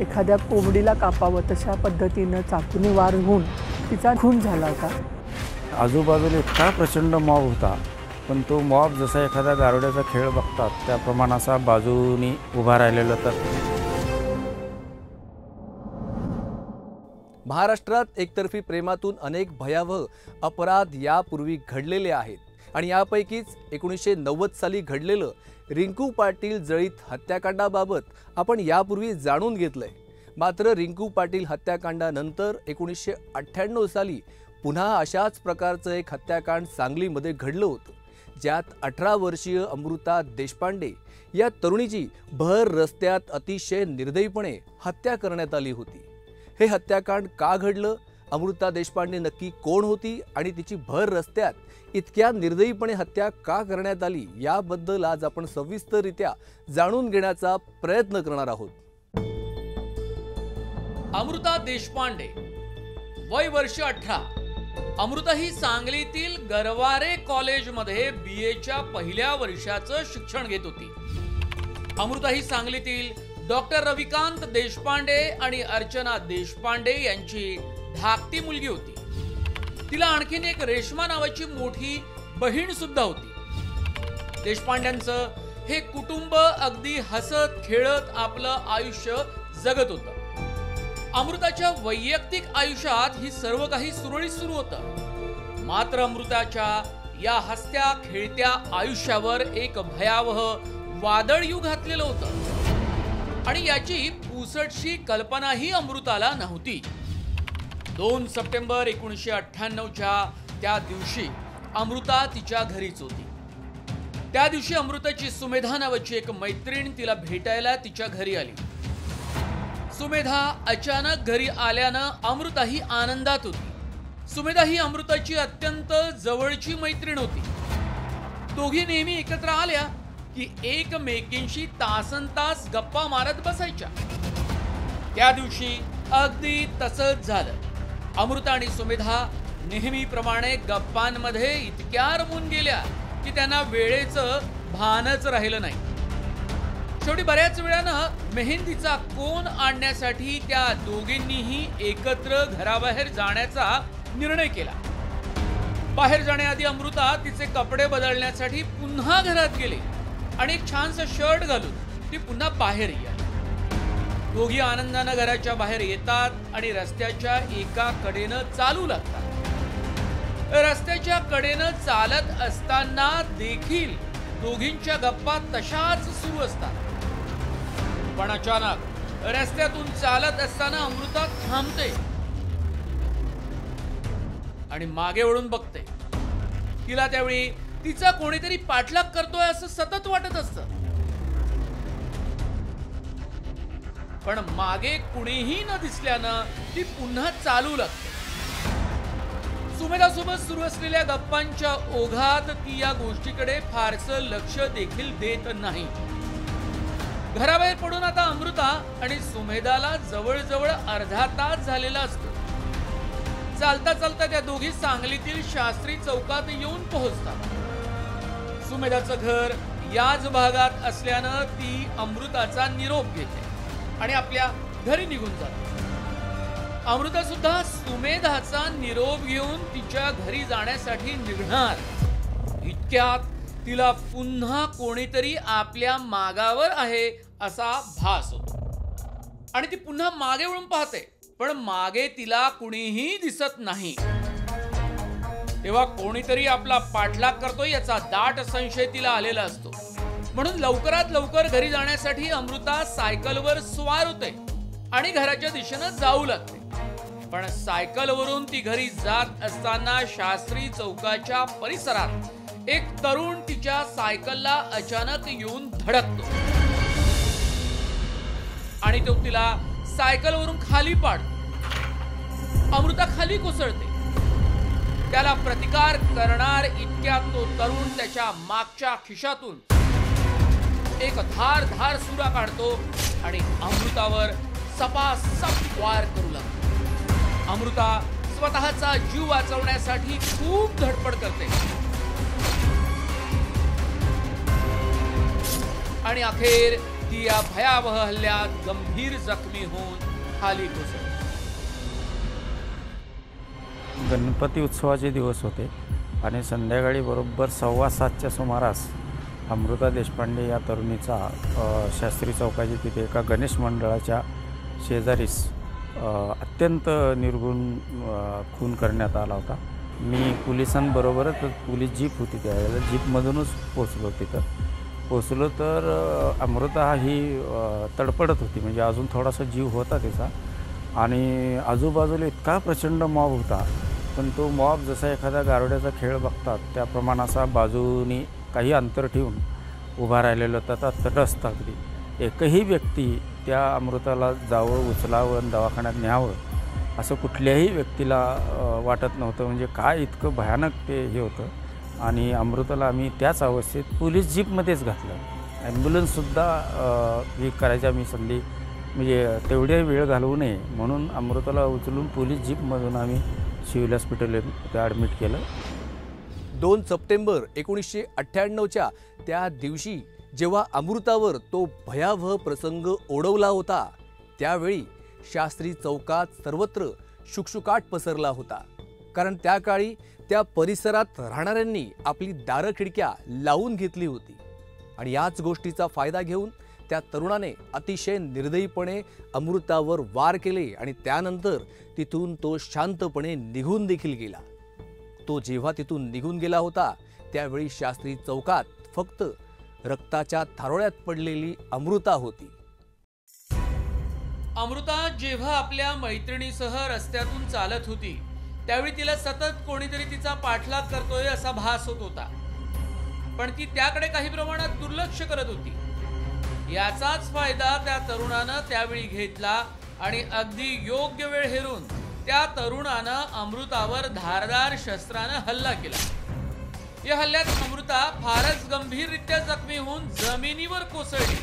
एखाद्या कोंबडीला कापावं तशा पद्धतीनं चाकूने वार होऊन तिचा खून झाला का? आजूबाजूला इतका प्रचंड मॉब होता, पण तो मॉब जसा एखाद्या गारुड्याचा खेळ बघतात त्याप्रमाणे असा बाजूनी उभा राहिलेला. तर महाराष्ट्रात एकतर्फी प्रेमातून अनेक भयावह अपराध यापूर्वी घडलेले आहेत आणि यापैकीच 1990 साली घडलेलं रिंकू पाटील जळीत हत्याकांडाबाबत आपण यापूर्वी जाणून घेतलंय. मात्र रिंकू पाटील हत्याकांडानंतर 1998 साली पुन्हा अशाच प्रकारचं एक हत्याकांड सांगलीमध्ये घडलं होतं, ज्यात 18 वर्षीय अमृता देशपांडे या तरुणीची भर रस्त्यात अतिशय निर्दयीपणे हत्या करण्यात आली होती. हे हत्याकांड का घडलं, अमृता देशपांडे नक्की कोण होती आणि तिची भर रस्त्यात इतक्या निर्दयीपणे हत्या का करण्यात आली, याबद्दल आज आपण सविस्तररित्या जाणून घेण्याचा प्रयत्न करणार आहोत. अमृता देशपांडे, वय वर्ष 18. अमृता ही सांगलीतील गरवारे कॉलेजमध्ये BAच्या पहिल्या वर्षाचं शिक्षण घेत होती. अमृता ही सांगलीतील डॉक्टर रविकांत देशपांडे आणि अर्चना देशपांडे यांची धाकटी मुलगी होती. तिला आणखीन एक रेश्मा नावाची मोठी बहीण सुद्धा होती. देशपांड्यांचं हे कुटुंब अगदी हसत खेळत आपलं आयुष्य जगत होतं. अमृताच्या वैयक्तिक आयुष्यात ही सर्व काही सुरळीत सुरू होतं. मात्र अमृताच्या या हसत्या खेळत्या आयुष्यावर एक भयावह वादळ येऊ घातलेलं होतं आणि याची पुसटशी कल्पनाही अमृताला नव्हती. 2 सप्टेंबर 1998च्या त्या दिवशी अमृता तिच्या घरीच होती. त्या दिवशी अमृताची सुमेधा नावाची एक मैत्रीण तिला भेटायला तिच्या घरी आली. सुमेधा अचानक घरी आल्यानं अमृता ही आनंदात होती. सुमेधा ही अमृताची अत्यंत जवळची मैत्रीण होती. दोघी नेहमी एकत्र आल्या की एकमेकींशी तासनतास गप्पा मारत बसायच्या. त्या दिवशी अगदी तसंच झालं. अमृता आणि सुमेधा नेहमीप्रमाणे गप्पांमध्ये इतक्या रमून गेल्या की त्यांना वेळेचं भानच राहिलं नाही. शेवटी बऱ्याच वेळानं मेहंदीचा कोन आणण्यासाठी त्या दोघींनीही एकत्र घराबाहेर जाण्याचा निर्णय केला. बाहेर जाण्याआधी अमृता तिचे कपडे बदलण्यासाठी पुन्हा घरात गेली आणि एक छानसा शर्ट घालून ती पुन्हा बाहेर आली. दोघी आनंदानं घराच्या बाहेर येतात आणि रस्त्याच्या एका कडेनं चालू लागतात. रस्त्याच्या कडेनं चालत असताना देखील दोघींच्या गप्पा तशाच सुरू असतात. पण अचानक रस्त्यातून चालत असताना अमृता थांबते आणि मागे वळून बघते. तिला त्यावेळी तिचा कोणीतरी पाठलाग करतोय असं सतत वाटत असतं. पण मागे कुणीही न दिसल्यानं ती पुन्हा चालू लागते. सुमेधासोबत सुरू असलेल्या गप्पांच्या ओघात ती या गोष्टीकडे फारसं लक्ष देखील देत नाही. घराबाहेर पडून आता अमृता आणि सुमेधाला जवळजवळ अर्धा तास झालेला असतो. चालता चालता त्या दोघी सांगलीतील शास्त्री चौकात येऊन पोहोचतात. सुमेधाचं घर याच भागात असल्यानं ती अमृताचा निरोप घेते आणि आपल्या घरी निघून जाते. अमृता सुद्धा सुमेधाचा निरोप घेऊन तिच्या घरी जाण्यासाठी निघणार. इतक्यात तिला पुन्हा कोणीतरी आपल्या मागावर आहे असा भास होतो आणि ती पुन्हा मागे वळून पाहते, पण मागे तिला कुणीही दिसत नाही. तेव्हा कोणीतरी आपला पाठलाग करतोय याचा दाट संशय तिला आलेला असतो. म्हणून लवकरात लवकर घरी जाण्यासाठी अमृता सायकलवर स्वार होते आणि घराच्या दिशेनं जाऊ लागते. पण सायकलवरून ती घरी जात असताना शास्त्री चौकाच्या परिसरात एक तरुण तिच्या सायकलला अचानक येऊन धडकतो आणि तो तिला सायकलवरून खाली पाडतो. अमृता खाली कोसळते. त्याला प्रतिकार करणार इतक्यात तो तरुण त्याच्या मागच्या खिशातून एक धार सुरा काढतो आणि अमृतावर सपासप वार करू लागतो. अमृता स्वतःचा जीव वाचवण्यासाठी खूप धडपड करते आणि अखेर ती या भयावह हल्ल्यात गंभीर जखमी होऊन खाली कोसळली. गणपती उत्सवाचे दिवस होते आणि संध्याकाळी बरोबर 6:15च्या सुमारास अमृता देशपांडे या तरुणीचा शास्त्री चौकाची तिथे एका गणेश मंडळाच्या शेजारीस अत्यंत निर्घृण खून करण्यात आला होता. मी पोलिसांबरोबरच पोलीस जीप होती त्यावेळेला, जीपमधूनच पोचलो तर अमृता ही तडफडत होती, म्हणजे अजून थोडासा जीव होता तिचा आणि आजूबाजूला इतका प्रचंड मॉब होता, पण तो मॉब जसा एखादा गारुड्याचा खेळ बघतात त्याप्रमाणे असा बाजूनी काही अंतर ठेवून उभा राहिलेला होता. तटस्थ अगदी एकही व्यक्ती त्या अमृताला जावं, उचलावं आणि दवाखान्यात न्यावं असं कुठल्याही व्यक्तीला वाटत नव्हतं. म्हणजे काय इतकं भयानक ते हे होतं. आणि अमृताला आम्ही त्याच अवस्थेत पोलीस जीपमध्येच घातलं. ॲम्ब्युलन्ससुद्धा हे करायची आम्ही संधी, म्हणजे तेवढे वेळ घालवू नये म्हणून अमृताला उचलून पोलीस जीपमधून आम्ही सिव्हिल हॉस्पिटलमध्ये ॲडमिट केलं. 2 सप्टेंबर 1998च्या त्या दिवशी जेव्हा अमृतावर तो भयावह प्रसंग ओढवला होता, त्यावेळी शास्त्री चौकात सर्वत्र शुकशुकाट पसरला होता. कारण त्या काळी त्या परिसरात राहणाऱ्यांनी आपली दारं खिडक्या लावून घेतली होती आणि याच गोष्टीचा फायदा घेऊन त्या तरुणाने अतिशय निर्दयीपणे अमृतावर वार केले आणि त्यानंतर तिथून तो शांतपणे निघून देखील गेला. तो जेव्हा तिथून निघून गेला होता त्यावेळी शास्त्री चौकात फक्त रक्ताच्या थारोळ्यात पडलेली अमृता होती. अमृता जेव्हा आपल्या मैत्रिणीसह रस्त्यातून चालत होती त्यावेळी तिला सतत कोणीतरी तिचा पाठलाग करतोय असा भास होत होता, पण ती त्याकडे काही प्रमाणात दुर्लक्ष करत होती. याचाच फायदा त्या तरुणानं त्यावेळी घेतला आणि अगदी योग्य वेळ हेरून त्या तरुणानं अमृतावर धारदार शस्त्रानं हल्ला केला. या हल्ल्यात अमृता फारच गंभीररित्या जखमी होऊन जमिनीवर कोसळली.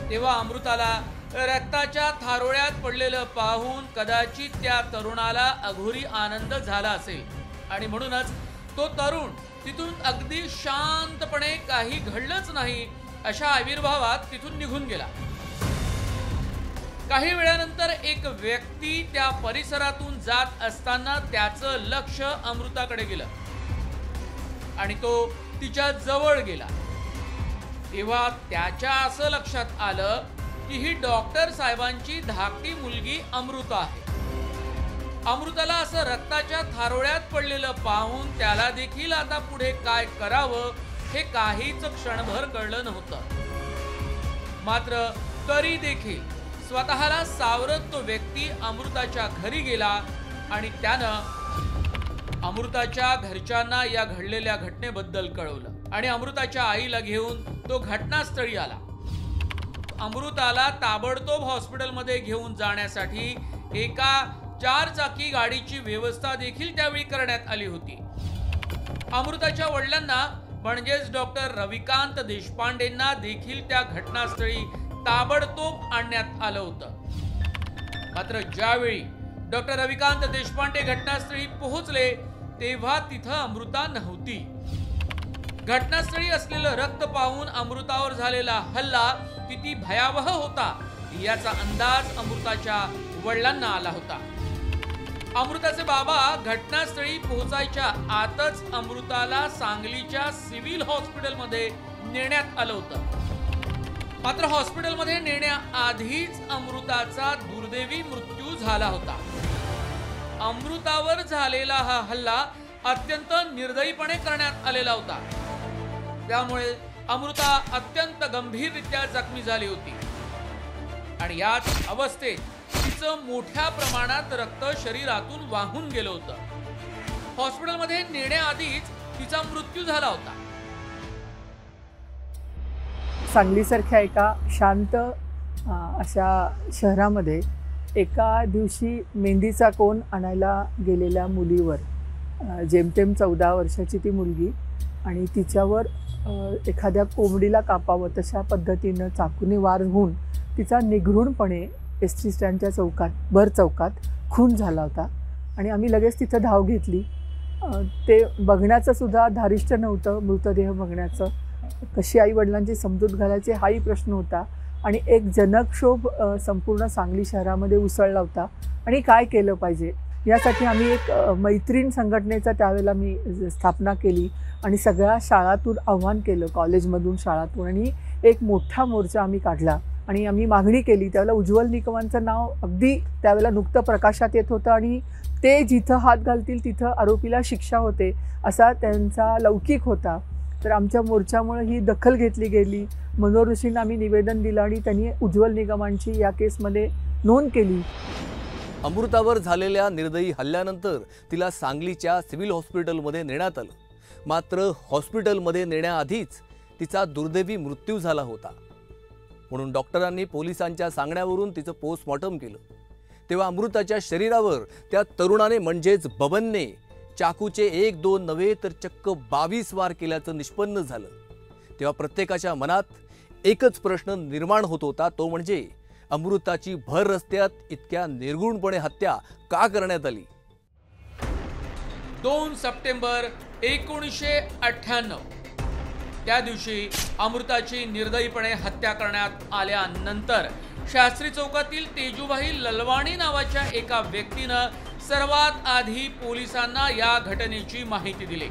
तेव्हा अमृताला रक्ताच्या थारोळ्यात पडलेलं पाहून कदाचित त्या तरुणाला अघोरी आनंद झाला असेल आणि म्हणूनच तो तरुण तिथून अगदी शांतपणे काही घडलंच नाही अशा आविर्भावात तिथून निघून गेला. काही वेळानंतर एक व्यक्ती त्या परिसरातून जात असताना त्याचं लक्ष अमृताकडे गेलं आणि तो तिच्या जवळ गेला. तेव्हा त्याच्या असं लक्षात आलं की ही डॉक्टर साहेबांची धाकटी मुलगी अमृता आहे. अमृताला असं रक्ताच्या थारोळ्यात पडलेलं पाहून त्याला देखील आता पुढे काय करावं हे काहीच क्षणभर कळलं नव्हतं. मात्र तरी देखील स्वतःला सावरत तो व्यक्ती अमृताच्या घरी गेला आणि त्यानं अमृताच्या घरच्यांना या घडलेल्या घटनेबद्दल कळवलं आणि अमृताच्या आईला घेऊन तो घटनास्थळी आला. अमृताला ताबडतोब हॉस्पिटलमध्ये घेऊन जाण्यासाठी एका 4 चाकी गाडीची व्यवस्था देखील त्यावेळी करण्यात आली होती. अमृताच्या वडिलांना म्हणजेच डॉक्टर रविकांत देशपांडेंना देखील त्या घटनास्थळी ताबडतोब आणण्यात आलं होतं. मात्र ज्यावेळी डॉक्टर रविकांत देशपांडे घटनास्थळी पोहोचले तेव्हा तिथं अमृता नव्हती. घटनास्थळी असलेलं रक्त पाहून अमृतावर झालेला हल्ला किती भयावह होता याचा अंदाज अमृताच्या वडिलांना आला होता. अमृताचे बाबा घटनास्थळी पोहोचायच्या आतच अमृताला सांगलीच्या सिव्हिल हॉस्पिटलमध्ये नेण्यात आलं होतं. मात्र हॉस्पिटलमध्ये नेण्याआधीच अमृताचा दुर्दैवी मृत्यू झाला होता. अमृतावर झालेला हा हल्ला अत्यंत निर्दयीपणे करण्यात आलेला होता. त्यामुळे अमृता अत्यंत गंभीररित्या जखमी झाली होती आणि याच अवस्थेत तिचं मोठ्या प्रमाणात रक्त शरीरातून वाहून गेलं होतं. हॉस्पिटलमध्ये नेण्याआधीच तिचा मृत्यू झाला होता. सांगलीसारख्या एका शांत अशा शहरामध्ये एका दिवशी मेहंदीचा कोन आणायला गेलेल्या मुलीवर जेमतेम 14 वर्षाची ती मुलगी आणि तिच्यावर एखाद्या कोंबडीला कापावं तशा पद्धतीनं चाकूने वार होऊन तिचा निघृणपणे एस.टी. स्टँडच्या चौकात भर चौकात खून झाला होता आणि आम्ही लगेच तिथं धाव घेतली. ते बघण्याचं सुद्धा धारिष्ट्य नव्हतं. मृतदेह बघण्याचं कशी आई वडिलांची समजूत घालायची हाही प्रश्न होता आणि एक जनक्षोभ संपूर्ण सांगली शहरामध्ये उसळला होता आणि काय केलं पाहिजे यासाठी आम्ही एक मैत्रीण संघटनेचा त्यावेळेला मी स्थापना केली आणि सगळ्या शाळातून आव्हान केलं, कॉलेजमधून शाळातून, आणि एक मोठा मोर्चा आम्ही काढला आणि आम्ही मागणी केली. त्यावेळेला उज्ज्वल निकमांचं नाव अगदी त्यावेळेला नुकतं प्रकाशात येत होतं आणि ते जिथं हात घालतील तिथं आरोपीला शिक्षा होते असा त्यांचा लौकिक होता. तर आमच्या मोर्चामुळे ही दखल घेतली गेली. मनोहर ऋषींना आम्ही निवेदन दिलं आणि त्यांनी उज्ज्वल निकमांची या केसमध्ये नोंद केली. अमृतावर झालेल्या निर्दयी हल्ल्यानंतर तिला सांगलीच्या सिव्हिल हॉस्पिटलमध्ये नेण्यात आलं. मात्र हॉस्पिटलमध्ये नेण्याआधीच तिचा दुर्दैवी मृत्यू झाला होता. म्हणून डॉक्टरांनी पोलिसांच्या सांगण्यावरून तिचं पोस्टमॉर्टम केलं. तेव्हा अमृताच्या शरीरावर त्या तरुणाने म्हणजेच बबनने चाकूचे 1-2 नव्हे तर चक्क 22 वार केल्याचं निष्पन्न झालं. तेव्हा प्रत्येकाच्या मनात एकच प्रश्न निर्माण होत होता, तो म्हणजे अमृताची भर रस्त्यात इतक्या निर्गुणपणे हत्या का करण्यात आली. 2 सप्टेंबर 1998 त्या दिवशी अमृताची निर्दयीपणे हत्या करण्यात आल्यानंतर शास्त्री चौकातील तेजूभाई ललवाणी नावाच्या एका व्यक्तीनं सर्वात आधी पोलिसांना या घटनेची माहिती दिली.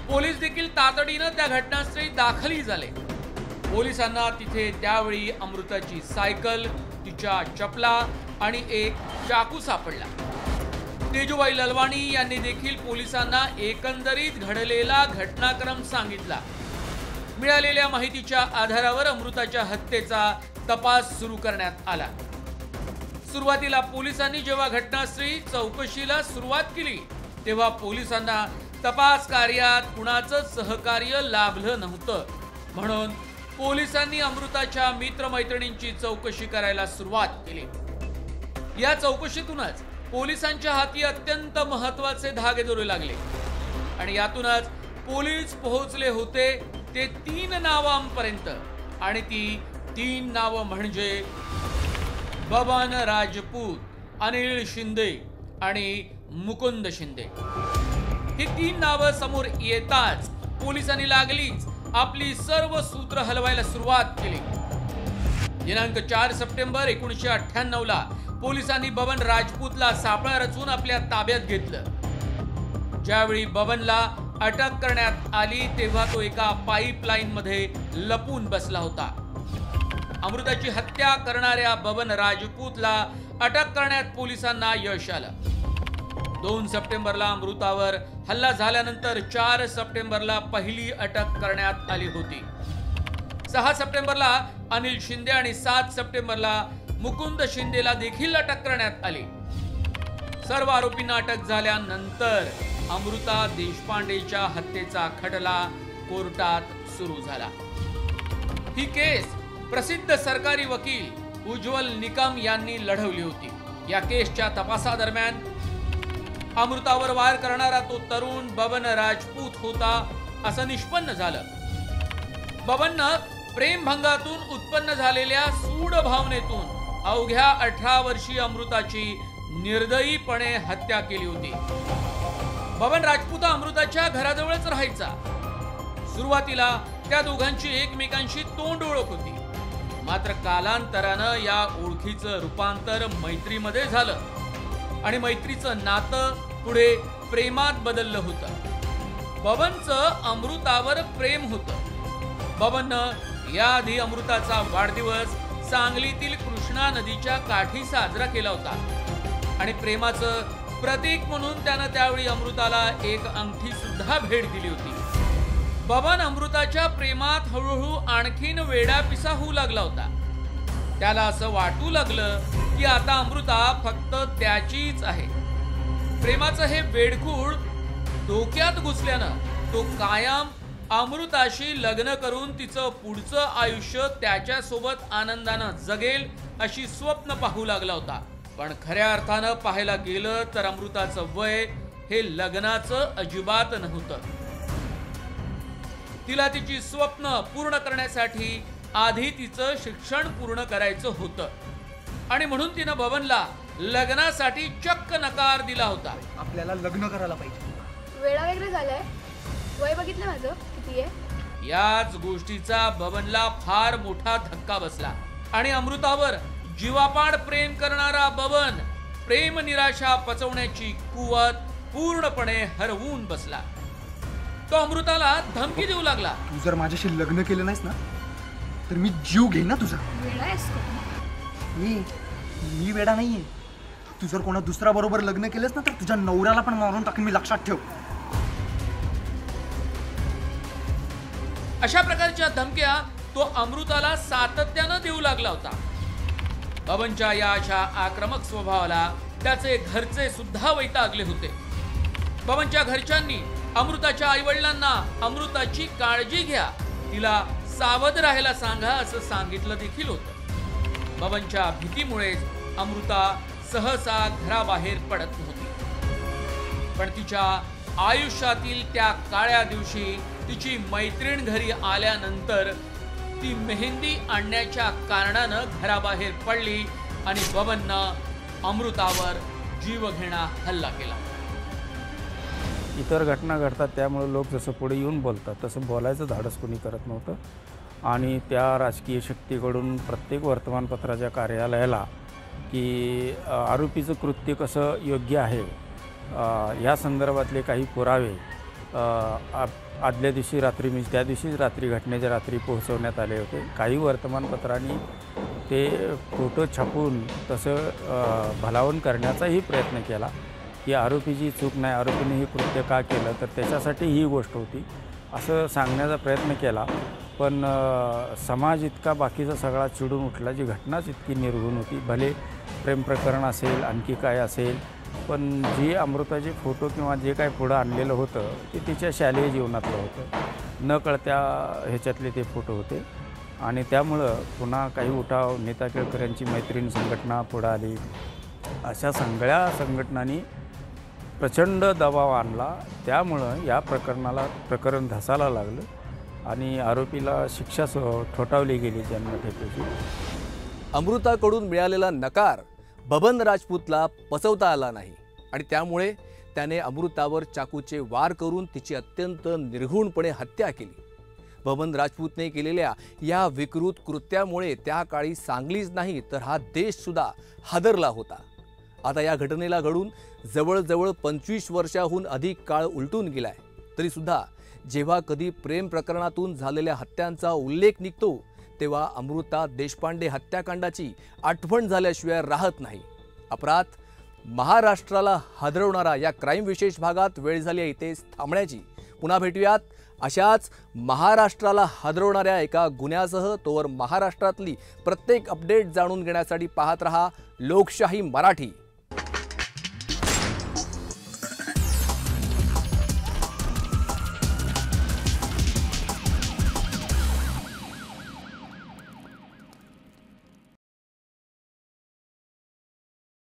पोलीस देखील तातडीनं त्या घटनास्थळी दाखल झाले. पोलिसांना तिथे त्यावेळी अमृताची सायकल, तिच्या चपला आणि एक चाकू सापडला. तेजूभाई ललवाणी यांनी देखील पोलिसांना एकंदरीत घडलेला घटनाक्रम सांगितला. मिळालेल्या माहितीच्या आधारावर अमृताच्या हत्येचा तपास सुरू करण्यात आला. सुरुवातीला पोलिसांनी जेव्हा घटनास्थळी चौकशीला सुरुवात केली तेव्हा पोलिसांना तपास कार्यात कुणाचं सहकार्य लाभलं नव्हतं. म्हणून पोलिसांनी अमृताच्या मित्रमैत्रिणींची चौकशी करायला सुरुवात केली. या चौकशीतूनच पोलिसांच्या हाती अत्यंत महत्त्वाचे धागे दोरे लागले आणि यातूनच पोलीस पोहोचले होते ते 3 नावांपर्यंत. आणि ती 3 नावं म्हणजे बबन राजपूत, अनिल शिंदे आणि मुकुंद शिंदे. ही 3 नावं समोर येताच पोलिसांनी लागलीच आपली सर्व सूत्र हलवायला सुरुवात केली. दिनांक 4 सप्टेंबर 1998 पोलिसांनी बबन राजपूतला सापळा रचून आपल्या ताब्यात घेतलं. ज्यावेळी बबनला अटक करण्यात आली तेव्हा तो एका पाईपलाईन मध्ये लपून बसला होता. अमृताची हत्या करणाऱ्या बबन राजपूतला अटक करण्यात पोलिसांना यश आलं. 2 सप्टेंबरला अमृतावर हल्ला झाल्यानंतर 4 सप्टेंबरला पहिली अटक करण्यात आली होती. 6 सप्टेंबरला अनिल शिंदे आणि 7 सप्टेंबरला मुकुंद शिंदेला देखील अटक करण्यात आली. सर्व आरोपींना अटक झाल्यानंतर अमृता देशपांडेच्या हत्येचा खटला कोर्टात सुरू झाला. ही केस प्रसिद्ध सरकारी वकील उज्ज्वल निकम यांनी लढवली होती. या केसच्या तपासादरम्यान अमृतावर वार करणारा तो तरुण बबन राजपूत होता असं निष्पन्न झालं. बबननं प्रेमभंगातून उत्पन्न झालेल्या सूड भावनेतून अवघ्या 18 वर्षीय अमृताची निर्दयीपणे हत्या केली होती. बबन राजपूत अमृताच्या घराजवळच राहायचा. सुरुवातीला त्या दोघांची एकमेकांशी तोंड ओळख होती. मात्र कालांतरानं या ओळखीचं रूपांतर मैत्रीमध्ये झालं आणि मैत्रीचं नातं पुढे प्रेमात बदललं होतं. बबनचं अमृतावर प्रेम होतं. बबननं याआधी अमृताचा वाढदिवस सांगलीतील कृष्णा नदीच्या काठी साजरा केला होता आणि प्रेमाचं प्रतीक म्हणून त्यानं त्यावेळी अमृताला एक अंगठी सुद्धा भेट दिली होती. बबन अमृताच्या प्रेमात हळूहळू आणखीन वेडापिसा होऊ लागला होता. त्याला असं वाटू लागलं की आता अमृता फक्त त्याचीच आहे. प्रेमाचं हे वेडखूळ डोक्यात घुसल्यानं तो कायम अमृताशी लग्न करून तिचं पुढचं आयुष्य त्याच्यासोबत आनंदानं जगेल अशी स्वप्न पाहू लागला होता. पण खऱ्या अर्थानं पाहायला गेलं तर अमृताचं वय हे लग्नाचं अजिबात नव्हतं. तिला तिची स्वप्न पूर्ण करण्यासाठी आधी तिचं शिक्षण पूर्ण करायचं होतं आणि म्हणून तिनं बबनला लग्नासाठी चक्क नकार दिला होता. आपल्याला लग्न करायला पाहिजे. वेळा वगैरे झालाय, वय बघितलं माझं किती आहे. याच गोष्टीचा बबनला फार मोठा धक्का बसला आणि अमृतावर जीवापाड प्रेम करणारा बबन प्रेम निराशा पचवण्याची कुवत पूर्णपणे हरवून बसला. तो अमृताला धमकी देऊ लागला. तू जर माझ्याशी लग्न केलं नाहीस ना तर मी जीव घेईन ना तुझा. मी वेडा नाहीये. तू जर कोणा दुसऱ्या बरोबर लग्न केलंस ना तर तुझ्या नवऱ्याला पण मारून टाकेन मी, लक्षात ठेव. अशा प्रकारच्या धमक्या तो अमृताला सातत्यानं देऊ लागला होता. बबनच्या या अशा आक्रमक स्वभावाला त्याचे घरचे सुद्धा वैतागले होते. बबनच्या घरच्यांनी अमृताच्या आईवडिलांना अमृताची काळजी घ्या, तिला सावध राहायला सांगा असं सांगितलं देखील होतं. बबनच्या भीतीमुळेच अमृता सहसा घराबाहेर पडत नव्हती. पण तिच्या आयुष्यातील त्या काळ्या दिवशी तिची मैत्रीण घरी आल्यानंतर ती मेहंदी आणण्याच्या कारणानं घराबाहेर पडली आणि बबननं अमृतावर जीवघेणा हल्ला केला. इतर घटना घडतात त्यामुळे लोक जसं पुढे येऊन बोलतात तसं बोलायचं धाडस कोणी करत नव्हतं. आणि त्या राजकीय शक्तीकडून प्रत्येक वर्तमानपत्राच्या कार्यालयाला की आरोपीचं कृत्य कसं योग्य आहे या संदर्भातले काही पुरावे आदल्या दिवशी रात्री म्हणजे त्या दिवशीच रात्री घटनेच्या रात्री पोहोचवण्यात आले होते. काही वर्तमानपत्रांनी ते फोटो छापून तसं भलावण करण्याचाही प्रयत्न केला की आरोपीची चूक नाही, आरोपीने हे कृत्य का केलं तर त्याच्यासाठी ही गोष्ट होती असं सांगण्याचा प्रयत्न केला. पण समाज इतका बाकीचा सगळा चिडून उठला, जी घटनाच इतकी निर्घृण होती. भले प्रेम प्रकरण असेल आणखी काय असेल, पण जे अमृताचे फोटो किंवा जे काय पुढं आणलेलं होतं ते तिच्या शालेय जीवनातलं होतं. न कळत्या ह्याच्यातले ते फोटो होते आणि त्यामुळं पुन्हा काही उठाव नेता केळकर यांची मैत्रीण संघटना पुढं आली. अशा सगळ्या संघटनांनी प्रचंड दबाव आणला. त्यामुळं या प्रकरण धसायला लागलं आणि आरोपीला शिक्षा ठोठावली गेली जन्मठेपेची. अमृताकडून मिळालेला नकार बबन राजपूतला पचवता आला नाही आणि त्यामुळे त्याने अमृतावर चाकूचे वार करून तिची अत्यंत निर्घृणपणे हत्या केली. बबन राजपूतने केलेल्या या विकृत कृत्यामुळे त्या काळी सांगलीच नाही तर हा देश सुद्धा हादरला होता. आता या घटनेला घडून जवळजवळ 25 वर्षाहून अधिक काळ उलटून गेलाय तरी सुद्धा जेव्हा कधी प्रेम प्रकरणातून झालेल्या हत्यांचा उल्लेख निघतो तेव्हा अमृता देशपांडे हत्याकांडाची आठवण झाल्याशिवाय राहत नाही. अपराध महाराष्ट्राला हादरवणारा या क्राईम विशेष भागात वेळ झाली आहे इथेच थांबण्याची. पुन्हा भेटूयात अशाच महाराष्ट्राला हादरवणाऱ्या एका गुन्ह्यासह. तोवर महाराष्ट्रातली प्रत्येक अपडेट जाणून घेण्यासाठी पाहत रहा लोकशाही मराठी.